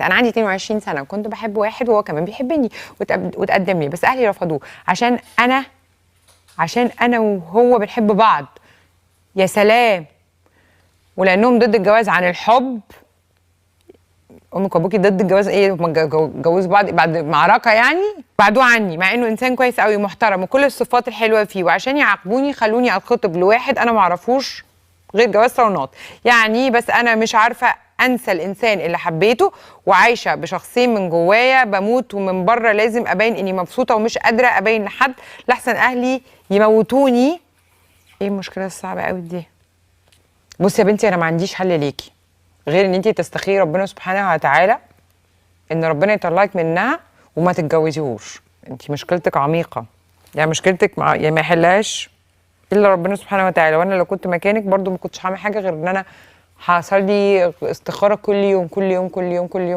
انا عندي 22 سنه، كنت بحب واحد وهو كمان بيحبني وتقدم لي، بس اهلي رفضوه عشان انا وهو بنحب بعض. يا سلام. ولانهم ضد الجواز عن الحب. امك وابوكي ضد الجواز ايه؟ هم اتجوزوا بعض بعد معركه يعني؟ بعدوه عني مع انه انسان كويس قوي محترم وكل الصفات الحلوه فيه، وعشان يعاقبوني خلوني اتخطب لواحد انا ما اعرفوش غير جواز صالونات يعني. بس انا مش عارفه انسى الانسان اللي حبيته وعايشه بشخصين من جوايا، بموت ومن بره لازم ابين اني مبسوطه ومش قادره ابين لحد لحسن اهلي يموتوني. ايه المشكله الصعبه قوي دي؟ بصي يا بنتي، انا ما عنديش حل ليكي غير ان انت تستخيري ربنا سبحانه وتعالى ان ربنا يطلعك منها وما تتجوزيهوش. انت مشكلتك عميقه يعني، مشكلتك يعني ما يحلهاش الا ربنا سبحانه وتعالى. وانا لو كنت مكانك برضو ما كنتش هعمل حاجه غير ان انا حصل لي استخاره كل يوم كل يوم كل يوم كل يوم